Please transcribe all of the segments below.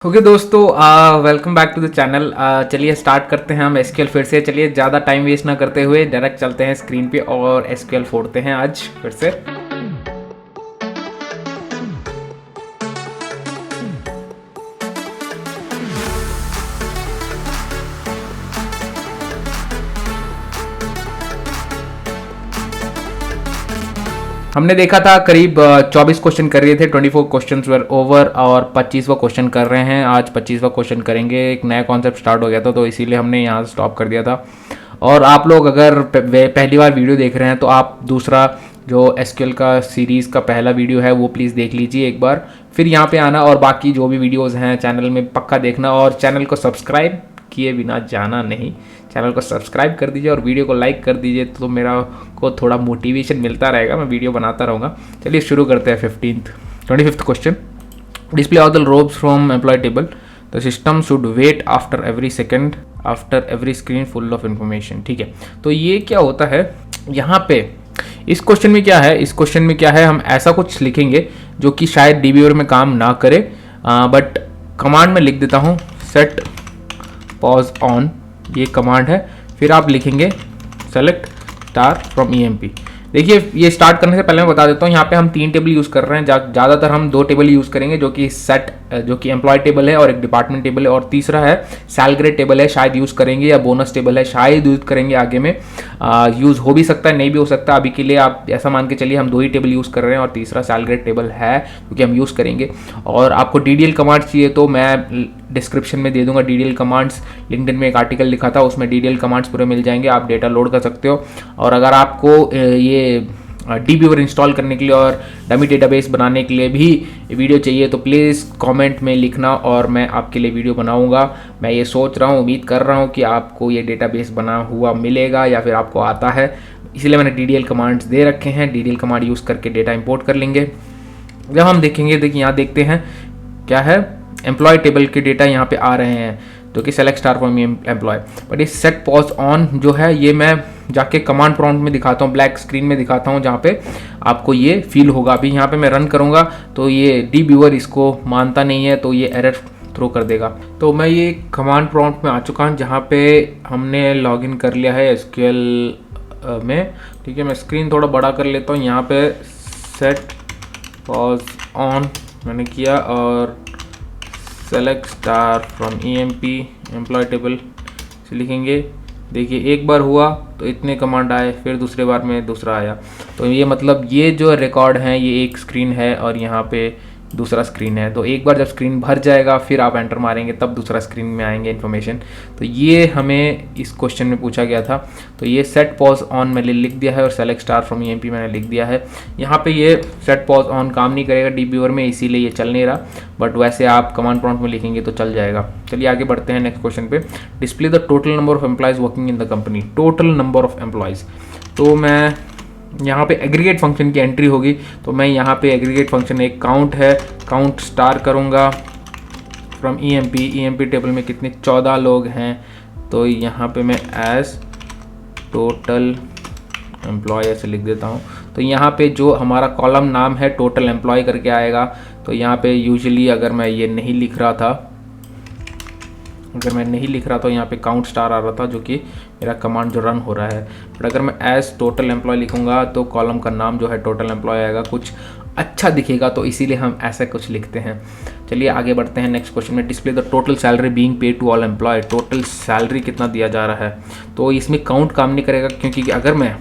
Okay दोस्तों, welcome back to the channel. चलिए start करते हैं हम एसक्यूएल फिर से। चलिए ज़्यादा टाइम वेस्ट ना करते हुए डायरेक्ट चलते हैं स्क्रीन पे और एसक्यूएल फोड़ते हैं आज फिर से। हमने देखा था करीब 24 क्वेश्चन कर रहे थे, 24 क्वेश्चन वर ओवर और 25वां क्वेश्चन कर रहे हैं। आज 25वां क्वेश्चन करेंगे। एक नया कॉन्सेप्ट स्टार्ट हो गया था तो इसीलिए हमने यहाँ स्टॉप कर दिया था। और आप लोग अगर पहली बार वीडियो देख रहे हैं तो आप दूसरा जो एसक्यूएल का सीरीज़ का पहला वीडियो है वो प्लीज़ देख लीजिए एक बार, फिर यहाँ पे आना और बाकी जो भी वीडियोज़ हैं चैनल में पक्का देखना। और चैनल को सब्सक्राइब किए बिना जाना नहीं, चैनल को सब्सक्राइब कर दीजिए और वीडियो को लाइक कर दीजिए तो मेरा को थोड़ा मोटिवेशन मिलता रहेगा, मैं वीडियो बनाता रहूँगा। चलिए शुरू करते हैं 25th question. Display all the rows from employ table, the system should wait after every second after every screen full of information. ठीक है, तो ये क्या होता है यहाँ पे इस क्वेश्चन में क्या है, इस क्वेश्चन में क्या है, हम ऐसा कुछ लिखेंगे जो कि शायद डीबीओर में काम ना करे, बट कमांड में लिख देता हूँ सेट पॉज ऑन, ये कमांड है। फिर आप लिखेंगे सेलेक्ट स्टार फ्रॉम ईएमपी। देखिए ये स्टार्ट करने से पहले मैं बता देता हूँ, यहाँ पे हम 3 टेबल यूज़ कर रहे हैं। ज़्यादातर हम 2 टेबल यूज़ करेंगे, जो कि सेट जो कि एम्प्लॉय टेबल है और एक डिपार्टमेंट टेबल है, और तीसरा है सैलरी टेबल है, शायद यूज़ करेंगे, या बोनस टेबल है शायद यूज़ करेंगे आगे में। यूज़ हो भी सकता है, नहीं भी हो सकता। अभी के लिए आप ऐसा मान के चलिए हम 2 ही टेबल यूज़ कर रहे हैं और तीसरा सैलरी टेबल है क्योंकि हम यूज़ करेंगे। और आपको डीडीएल कमांड चाहिए तो मैं डिस्क्रिप्शन में दे दूंगा डीडीएल कमांड्स। लिंक्डइन में एक आर्टिकल लिखा था, उसमें डीडीएल कमांड्स पूरे मिल जाएंगे, आप डेटा लोड कर सकते हो। और अगर आपको ये डीबीओर इंस्टॉल करने के लिए और डमी डेटाबेस बनाने के लिए भी वीडियो चाहिए तो प्लीज़ कमेंट में लिखना और मैं आपके लिए वीडियो बनाऊंगा। मैं ये सोच रहा हूँ, उम्मीद कर रहा हूँ कि आपको ये डेटाबेस बना हुआ मिलेगा या फिर आपको आता है, इसलिए मैंने डीडीएल कमांड्स दे रखे हैं। डीडीएल कमांड यूज़ करके डेटा इंपोर्ट कर लेंगे। जब हम देखेंगे, देखिए यहाँ देखते हैं क्या है, एम्प्लॉय टेबल के डेटा यहाँ पे आ रहे हैं जो कि select star from employ. But इस सेट पॉज ऑन जो है ये मैं जाके कमांड प्रॉम्प्ट में दिखाता हूँ, ब्लैक स्क्रीन में दिखाता हूँ जहाँ पे आपको ये फील होगा। अभी यहाँ पे मैं रन करूँगा तो ये डीबीओर इसको मानता नहीं है तो ये एरर थ्रो कर देगा। तो मैं ये कमांड प्रॉम्प्ट में आ चुका हूँ जहाँ पे हमने लॉगिन कर लिया है एसक्यूएल में। ठीक है, मैं स्क्रीन थोड़ा बड़ा कर लेता हूँ। यहाँ पे सेट पॉज ऑन मैंने किया और select star from EMP employ table से लिखेंगे। देखिए एक बार हुआ तो इतने कमांड आए, फिर दूसरे बार में दूसरा आया। तो ये मतलब ये जो रिकॉर्ड हैं ये एक स्क्रीन है और यहाँ पे दूसरा स्क्रीन है। तो एक बार जब स्क्रीन भर जाएगा फिर आप एंटर मारेंगे तब दूसरा स्क्रीन में आएंगे इन्फॉर्मेशन। तो ये हमें इस क्वेश्चन में पूछा गया था। तो ये सेट पॉज ऑन मैंने लिख दिया है और सेलेक्ट स्टार फ्रॉम ईएमपी मैंने लिख दिया है। यहाँ पे ये सेट पॉज ऑन काम नहीं करेगा डीबीओर में, इसीलिए ये चल नहीं रहा, बट वैसे आप कमांड प्रॉम्प्ट में लिखेंगे तो चल जाएगा। चलिए आगे बढ़ते हैं नेक्स्ट क्वेश्चन पे। Display the total number of employees working in the company, total number of employees. तो मैं यहाँ पे एग्रीगेट फंक्शन की एंट्री होगी, तो मैं यहाँ पे एग्रीगेट फंक्शन एक काउंट है, काउंट स्टार करूँगा फ्रॉम ईएमपी टेबल में कितने 14 लोग हैं। तो यहाँ पे मैं एज टोटल एम्प्लॉय ऐसे लिख देता हूँ। तो यहाँ पे जो हमारा कॉलम नाम है टोटल एम्प्लॉय करके आएगा। तो यहाँ पे यूजुअली अगर मैं ये नहीं लिख रहा था, तो यहाँ पे काउंट स्टार आ रहा था जो कि मेरा कमांड जो रन हो रहा है। बट अगर मैं एज टोटल एम्प्लॉय लिखूंगा तो कॉलम का नाम जो है टोटल एम्प्लॉय आएगा, कुछ अच्छा दिखेगा, तो इसीलिए हम ऐसा कुछ लिखते हैं। चलिए आगे बढ़ते हैं नेक्स्ट क्वेश्चन में। Display the total salary being paid to all employ, total salary कितना दिया जा रहा है। तो इसमें काउंट काम नहीं करेगा क्योंकि अगर मैं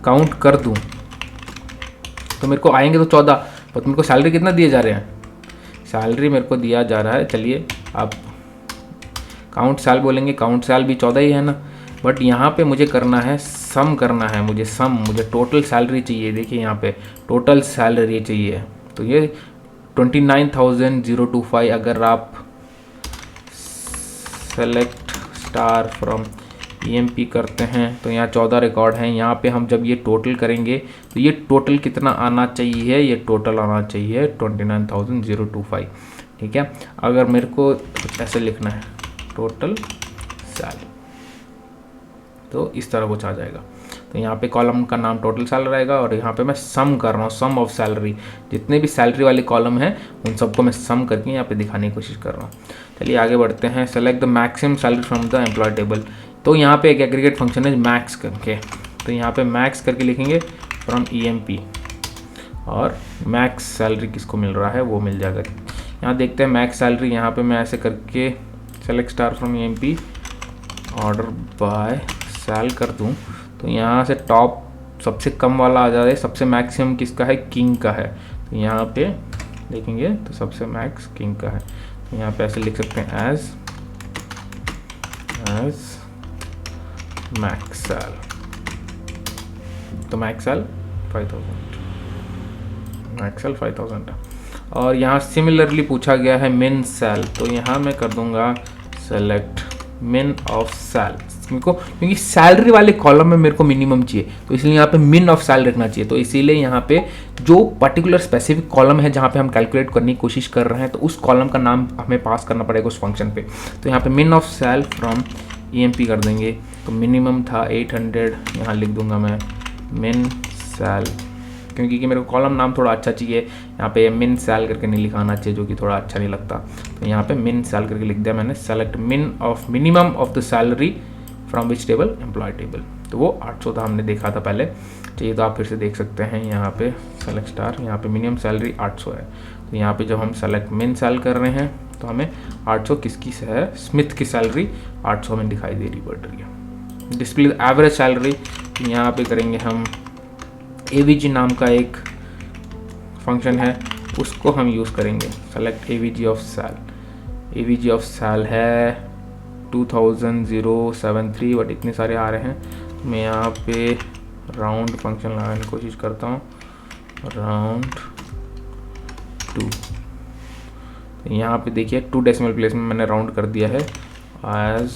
काउंट कर दूँ तो मेरे को आएंगे तो 14, पर मेरे को सैलरी कितना दिए जा रहे हैं, सैलरी मेरे को दिया जा रहा है, चलिए आप काउंट सैल बोलेंगे, काउंट सैल भी 14 ही है ना। बट यहाँ पे मुझे करना है सम करना है, मुझे टोटल सैलरी चाहिए। देखिए यहाँ पे टोटल सैलरी चाहिए, तो ये 29,025। अगर आप सेलेक्ट स्टार फ्रॉम ईएमपी करते हैं तो यहाँ 14 रिकॉर्ड हैं। यहाँ पे हम जब ये टोटल करेंगे तो ये टोटल कितना आना चाहिए, ये टोटल आना चाहिए 29,025। ठीक है, अगर मेरे को कुछ ऐसे लिखना है टोटल सैल तो इस तरह कुछ आ जाएगा। तो यहाँ पे कॉलम का नाम टोटल सैलरी रहेगा और यहाँ पे मैं सम कर रहा हूँ, सम ऑफ सैलरी, जितने भी सैलरी वाले कॉलम हैं उन सबको मैं सम करके यहाँ पे दिखाने की कोशिश कर रहा हूँ। चलिए आगे बढ़ते हैं। Select the maximum salary from the employ table. तो यहाँ पे एक एग्रीगेट फंक्शन है मैक्स करके, तो यहाँ पे मैक्स करके लिखेंगे फ्रॉम EMP और मैक्स सैलरी किसको मिल रहा है वो मिल जाएगा। यहाँ देखते हैं मैक्स सैलरी, यहाँ पे मैं ऐसे करके select star from EMP order by sal कर दूँ तो यहाँ से टॉप सबसे कम वाला आ जाए, सबसे मैक्सिमम किसका है, किंग का है। तो यहाँ पे देखेंगे तो सबसे मैक्स किंग का है, तो यहाँ पे ऐसे लिख सकते हैं एज मैक्स सैल। तो मैक्स सैल 5000, मैक्स सैल 5000 है। और यहाँ सिमिलरली पूछा गया है मिन सैल, तो यहाँ मैं कर दूंगा सेलेक्ट मिन ऑफ सैल, क्योंकि सैलरी वाले कॉलम में मेरे को मिनिमम चाहिए, तो इसलिए यहाँ पे मिन ऑफ सैल रखना चाहिए। तो इसीलिए यहाँ पे जो पर्टिकुलर स्पेसिफिक कॉलम है जहाँ पे हम कैलकुलेट करने की कोशिश कर रहे हैं, तो उस कॉलम का नाम हमें पास करना पड़ेगा उस फंक्शन पे। तो यहाँ पे मिन ऑफ सैल फ्रॉम EMP कर देंगे। तो मिनिमम था 800, यहाँ लिख दूंगा मैं मिन सैल, क्योंकि मेरे को कॉलम नाम थोड़ा अच्छा चाहिए। यहाँ पे मिन सैल करके नहीं लिखाना चाहिए, जो कि थोड़ा अच्छा नहीं लगता। तो यहाँ पे मिन सैल करके लिख दिया मैंने। Select minimum of the salary from which table, employ table. तो वो 800 था, हमने देखा था पहले, चाहिए तो आप फिर से देख सकते हैं। यहाँ पे सेलेक्ट स्टार, यहाँ पे मिनिमम सैलरी 800 है। तो यहाँ पे जब हम सेलेक्ट मिन सैल कर रहे हैं तो हमें 800 किसकी है, स्मिथ की सैलरी 800 में दिखाई दे रही पड़ रही है। डिस्प्ले एवरेज सैलरी, यहाँ पे करेंगे हम AVG नाम का एक फंक्शन है, उसको हम यूज़ करेंगे। Select AVG of sal, AVG of sal है 2073, बट इतने सारे आ रहे हैं। मैं यहाँ पे राउंड फंक्शन लगाने की कोशिश करता हूँ, राउंड 2। तो यहाँ पे देखिए 2 डेसिमल प्लेस में मैंने राउंड कर दिया है एज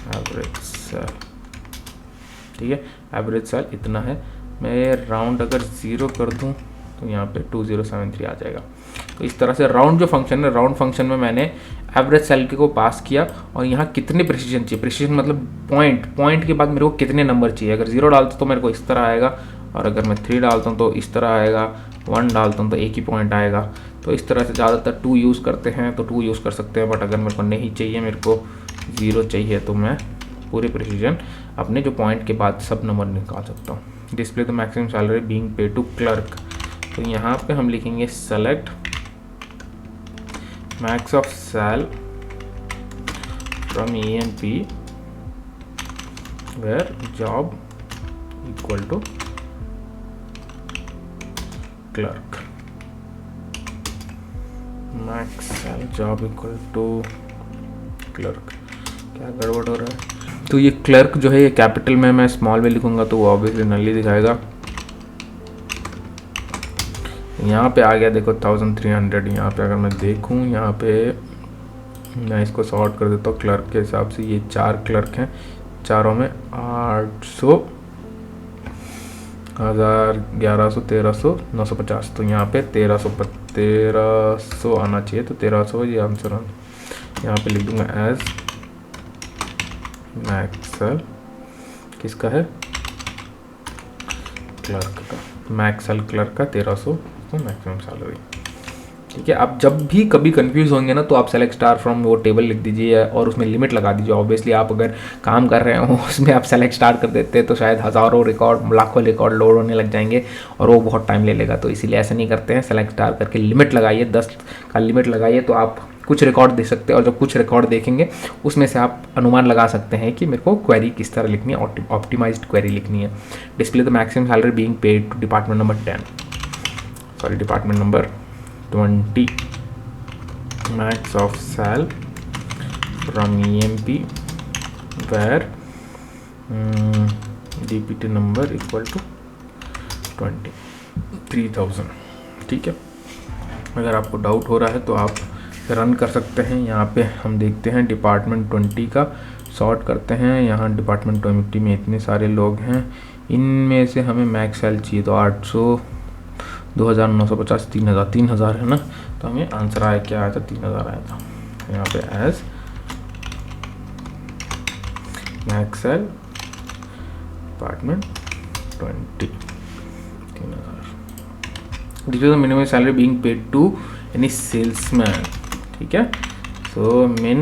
एवरेज सैल, ठीक है। एवरेज सैल इतना है, मैं राउंड अगर 0 कर दूं तो यहाँ पे 2073 आ जाएगा। तो इस तरह से राउंड जो फंक्शन है, राउंड फंक्शन में मैंने एवरेज सैल को पास किया और यहाँ कितने प्रिसीजन चाहिए, प्रिसीजन मतलब पॉइंट के बाद मेरे को कितने नंबर चाहिए। अगर 0 डालता तो मेरे को इस तरह आएगा, और अगर मैं 3 डालता हूँ तो इस तरह आएगा, 1 डालता हूँ तो एक ही पॉइंट आएगा। तो इस तरह से ज़्यादातर 2 यूज़ करते हैं तो 2 यूज़ कर सकते हैं, बट अगर मेरे को नहीं चाहिए, मेरे को 0 चाहिए, तो मैं पूरे प्रिसीजन अपने जो पॉइंट के बाद सब नंबर निकाल सकता हूँ। Display the maximum salary being paid to clerk, तो यहाँ पे हम लिखेंगे select max of sal from EMP where job equal to clerk, max sal job equal to clerk. क्या गड़बड़ हो रहा है? तो ये क्लर्क जो है ये कैपिटल में, मैं स्मॉल में लिखूंगा तो वो ऑब्वियसली नली दिखाएगा। यहाँ पे आ गया देखो 1300। यहाँ पे अगर मैं देखूँ, यहाँ पे मैं इसको सॉर्ट कर देता हूँ क्लर्क के हिसाब से। ये 4 क्लर्क हैं, चारों में 800, 1000, 1100, 1300, 950। तो यहाँ पे 1300 आना चाहिए, तो 1300 ये आंसर आना। यहाँ पे लिख दूंगा एज मैक्स सैल किसका है, क्लर्क का। मैक्स सैल क्लर्क का 1300 मैक्सिमम सैलरी, ठीक है। आप जब भी कभी कंफ्यूज होंगे ना तो आप सेलेक्ट स्टार फ्रॉम वो टेबल लिख दीजिए और उसमें लिमिट लगा दीजिए। ऑब्वियसली आप अगर काम कर रहे हो उसमें आप सेलेक्ट स्टार कर देते हैं तो शायद हज़ारों रिकॉर्ड, लाखों रिकॉर्ड लोड होने लग जाएंगे और वो बहुत टाइम ले लेगा। तो इसीलिए ऐसा नहीं करते हैं, सेलेक्ट स्टार करके लिमिट लगाइए, 10 का लिमिट लगाइए, तो आप कुछ रिकॉर्ड दे सकते हैं। और जब कुछ रिकॉर्ड देखेंगे उसमें से आप अनुमान लगा सकते हैं कि मेरे को क्वेरी किस तरह लिखनी है, ऑप्टिमाइज्ड क्वेरी लिखनी है। Display the maximum salary being paid to department number 20 max of sal from EMP where DPT number equal to 3000, ठीक है। अगर आपको डाउट हो रहा है तो आप रन कर सकते हैं। यहाँ पे हम देखते हैं डिपार्टमेंट 20 का सॉर्ट करते हैं। यहाँ डिपार्टमेंट 20 में इतने सारे लोग हैं, इनमें से हमें मैक्स सैल चाहिए, तो 800, 2950, 3000 है ना। तो हमें आंसर आया, क्या आया था, 3000 आया था। यहाँ पे as max sal department 20, 3000। This is the minimum salary being paid to any salesman, ठीक है। So min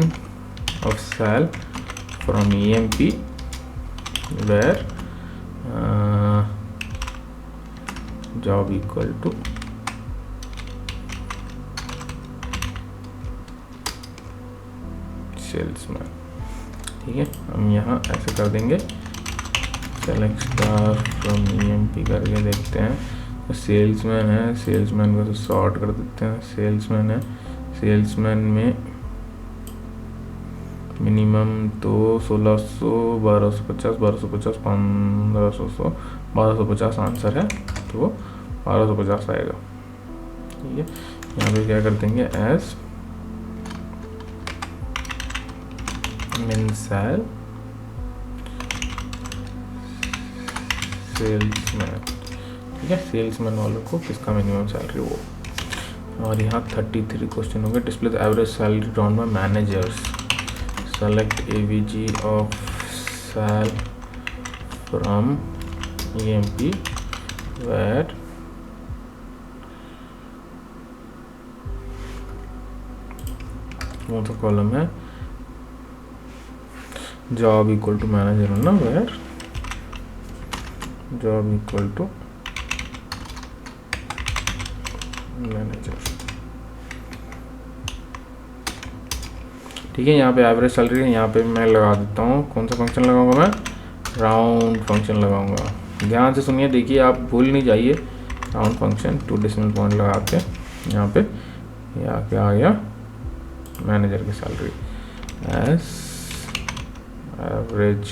of sal from EMP where job equal to salesman, ठीक है। हम यहाँ ऐसे कर देंगे, सेलेक्ट स्टार फ्रॉम EMP करके देखते हैं। तो सेल्समैन है, सेल्समैन को तो सॉर्ट कर देते हैं। सेल्समैन है, सेल्समैन में मिनिमम तो 1600, 1250, 1250, 1500, 1250 आंसर है, तो वो 1250 आएगा, ठीक है। यहाँ पे क्या कर देंगे, एज मिन सेल सेल्समैन, ठीक है। सेल्समैन वालों को किसका मिनिमम सैलरी वो, और यहाँ 33 क्वेश्चन होंगे। Display the average salary drawn by managers, select AVG of sal from EMP where वो तो कॉलम है जॉब इक्वल टू मैनेजर है ना, where job equal to manager, ठीक है। यहाँ पे एवरेज सैलरी है, यहाँ पे मैं लगा देता हूँ, कौन सा फंक्शन लगाऊंगा मैं, राउंड फंक्शन लगाऊंगा। ध्यान से सुनिए, देखिए आप भूल नहीं जाइए। राउंड फंक्शन 2 डेसिमल पॉइंट लगा के यहाँ पे क्या आ गया, मैनेजर की salary as average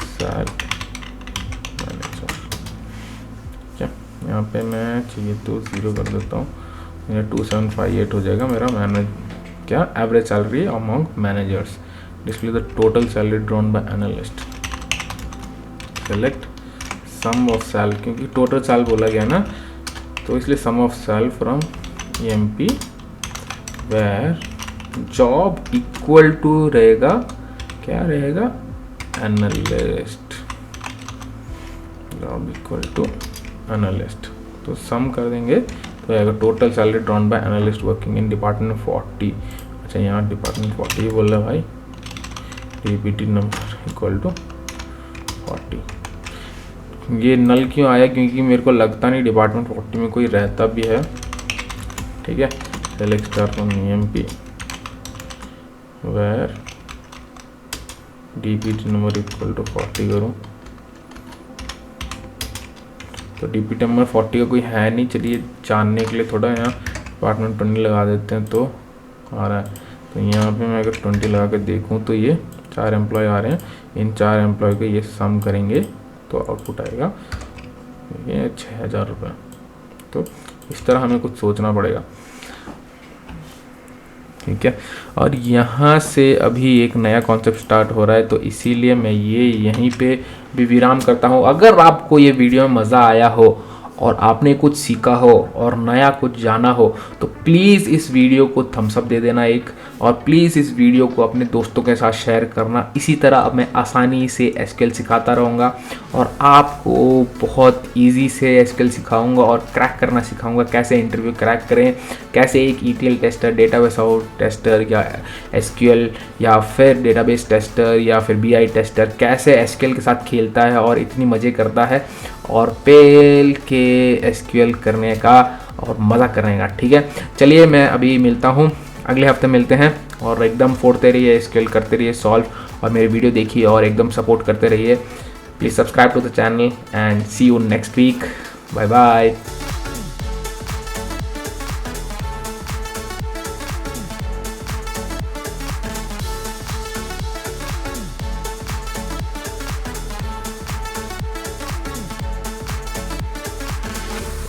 sal manager, क्या यहाँ पे मैं चाहिए तो 0 कर देता हूँ, मेरा 2758 हो जाएगा मेरा मैनेज क्या average salary among managers. Display the total salary drawn by analyst, select sum of sal, क्योंकि टोटल सैल बोला गया ना, तो इसलिए sum of sal from EMP where job equal to रहेगा, क्या रहेगा, analyst, job equal to analyst. तो सम कर देंगे तो आएगा total salary drawn by analyst working in department 40। अच्छा, यहाँ डिपार्टमेंट 40 ही बोल रहा है भाई, DPT नंबर इक्वल टू 40। ये नल क्यों आया, क्योंकि मेरे को लगता नहीं डिपार्टमेंट 40 में कोई रहता भी है, ठीक है। Select star from EMP where DPT number equal to 40 करूँ, तो DPT नंबर 40 का कोई है नहीं। चलिए जानने के लिए थोड़ा यहाँ डिपार्टमेंट 20 लगा देते हैं, तो आ रहा है। तो यहाँ पे मैं अगर 20 लगा के देखूँ तो ये 4 एम्प्लॉय आ रहे हैं, इन 4 एम्प्लॉय के ये सम करेंगे तो आउटपुट आएगा ये 6000 रुपये। तो इस तरह हमें कुछ सोचना पड़ेगा, ठीक है। और यहाँ से अभी एक नया कॉन्सेप्ट स्टार्ट हो रहा है, तो इसीलिए मैं ये यहीं पे भी विराम करता हूँ। अगर आपको ये वीडियो में मज़ा आया हो और आपने कुछ सीखा हो और नया कुछ जाना हो, तो प्लीज़ इस वीडियो को थम्स अप दे देना एक, और प्लीज़ इस वीडियो को अपने दोस्तों के साथ शेयर करना। इसी तरह अब मैं आसानी से SQL सिखाता रहूँगा और आपको बहुत इजी से SQL सिखाऊंगा और क्रैक करना सिखाऊंगा, कैसे इंटरव्यू क्रैक करें, कैसे एक ETL टेस्टर, डेटाबेस टेस्टर या SQL या फिर डेटाबेस टेस्टर या फिर BI टेस्टर कैसे SQL के साथ खेलता है और इतनी मज़े करता है, और पेल के SQL करने का और मज़ा करने का, ठीक है। चलिए मैं अभी मिलता हूँ, अगले हफ्ते मिलते हैं, और एकदम फोड़ते रहिए, SQL करते रहिए सॉल्व, और मेरे वीडियो देखिए और एकदम सपोर्ट करते रहिए। Please subscribe to the channel and see you next week. Bye bye.